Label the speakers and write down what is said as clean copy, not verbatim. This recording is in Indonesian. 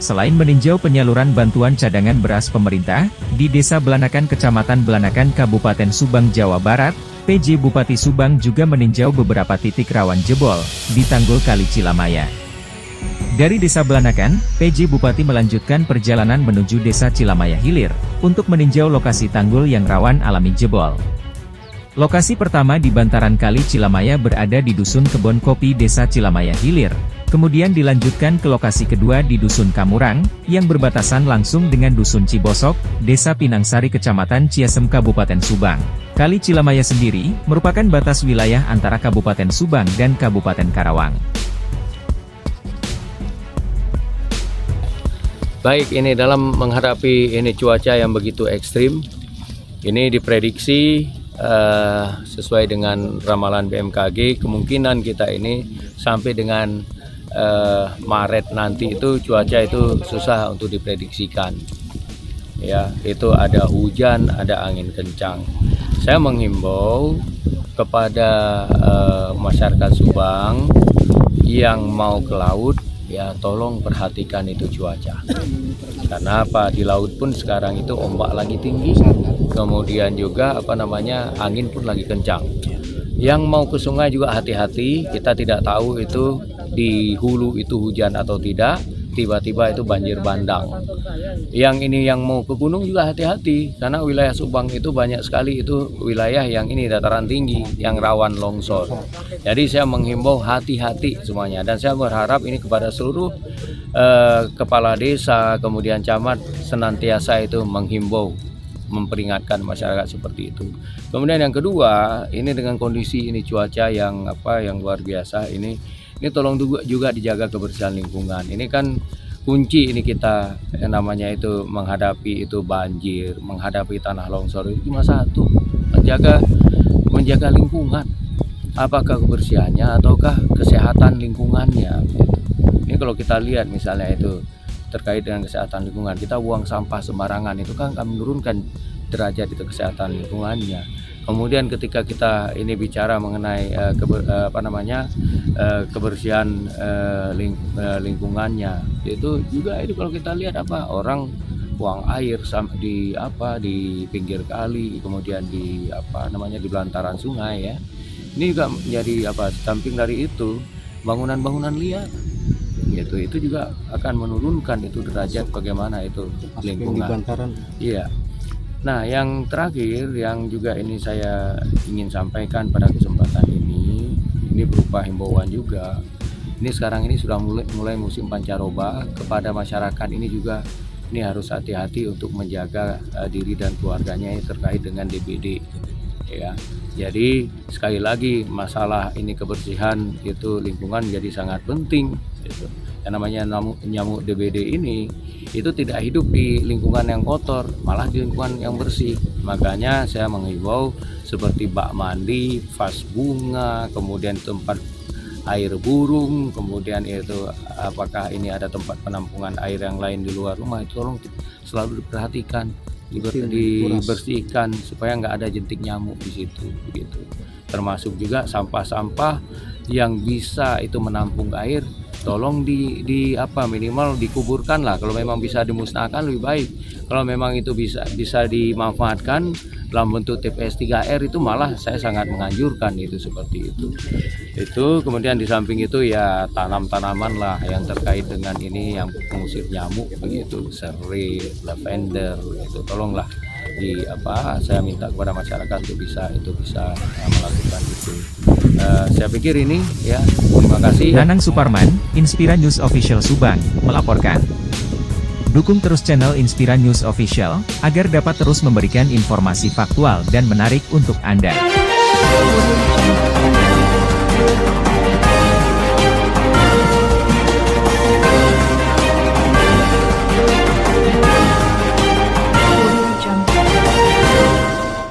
Speaker 1: Selain meninjau penyaluran bantuan cadangan beras pemerintah, di Desa Belanakan Kecamatan Belanakan Kabupaten Subang Jawa Barat, PJ Bupati Subang juga meninjau beberapa titik rawan jebol, di Tanggul Kali Cilamaya. Dari Desa Belanakan, PJ Bupati melanjutkan perjalanan menuju Desa Cilamaya Hilir, untuk meninjau lokasi tanggul yang rawan alami jebol. Lokasi pertama di bantaran Kali Cilamaya berada di Dusun Kebon Kopi Desa Cilamaya Hilir, kemudian dilanjutkan ke lokasi kedua di Dusun Kamurang, yang berbatasan langsung dengan Dusun Cibosok, Desa Pinangsari Kecamatan Ciasem Kabupaten Subang. Kali Cilamaya sendiri, merupakan batas wilayah antara Kabupaten Subang dan Kabupaten Karawang.
Speaker 2: Baik, ini dalam menghadapi ini cuaca yang begitu ekstrim, ini diprediksi sesuai dengan ramalan BMKG, kemungkinan kita ini sampai dengan Maret nanti itu cuaca itu susah untuk diprediksikan. Ya, itu ada hujan, ada angin kencang. Saya menghimbau kepada masyarakat Subang yang mau ke laut, ya tolong perhatikan itu cuaca. Karena apa, di laut pun sekarang itu ombak lagi tinggi, kemudian juga angin pun lagi kencang. Yang mau ke sungai juga hati-hati, kita tidak tahu itu di hulu itu hujan atau tidak, tiba-tiba itu banjir bandang. Yang ini yang mau ke gunung juga hati-hati, karena wilayah Subang itu banyak sekali itu wilayah yang ini dataran tinggi, yang rawan longsor. Jadi saya menghimbau hati-hati semuanya, dan saya berharap ini kepada seluruh kepala desa, kemudian camat, senantiasa itu menghimbau, memperingatkan masyarakat seperti itu. Kemudian yang kedua, ini dengan kondisi ini cuaca yang luar biasa ini tolong juga dijaga kebersihan lingkungan. Ini kan kunci ini kita yang namanya itu menghadapi itu banjir, menghadapi tanah longsor itu cuma satu, menjaga lingkungan. Apakah kebersihannya ataukah kesehatan lingkungannya? Ini kalau kita lihat misalnya itu terkait dengan kesehatan lingkungan, kita buang sampah sembarangan itu kan akan menurunkan derajat itu kesehatan lingkungannya. Kemudian ketika kita ini bicara mengenai kebersihan lingkungannya, itu juga itu kalau kita lihat orang buang air di pinggir kali, kemudian di belantaran sungai ya. Ini juga menjadi samping dari itu bangunan-bangunan liar. Itu juga akan menurunkan itu derajat bagaimana itu lingkungan. Iya. Nah, yang terakhir yang juga ini saya ingin sampaikan pada kesempatan ini berupa himbauan juga. Ini sekarang ini sudah mulai musim pancaroba, kepada masyarakat ini juga ini harus hati-hati untuk menjaga diri dan keluarganya terkait dengan DBD. Ya. Jadi sekali lagi masalah ini kebersihan itu lingkungan jadi sangat penting. Gitu. Yang namanya nyamuk DBD ini itu tidak hidup di lingkungan yang kotor, malah di lingkungan yang bersih. Makanya saya menghimbau seperti bak mandi, vas bunga, kemudian tempat air burung, kemudian itu apakah ini ada tempat penampungan air yang lain di luar rumah, itu tolong selalu diperhatikan, dibersihkan supaya nggak ada jentik nyamuk di situ, begitu. Termasuk juga sampah-sampah yang bisa itu menampung air, tolong minimal dikuburkan lah. Kalau memang bisa dimusnahkan lebih baik. Kalau memang itu bisa dimanfaatkan dalam bentuk TPS 3R itu malah saya sangat menganjurkan itu seperti itu. Itu kemudian di samping itu ya tanaman-tanaman lah yang terkait dengan ini yang pengusir nyamuk begitu, serai, lavender itu tolonglah saya minta kepada masyarakat untuk bisa melakukan itu. Saya pikir ini ya, terima kasih.
Speaker 1: Nanang Suparman, Inspira News Official Subang, melaporkan. Dukung terus channel Inspira News Official, agar dapat terus memberikan informasi faktual dan menarik untuk Anda.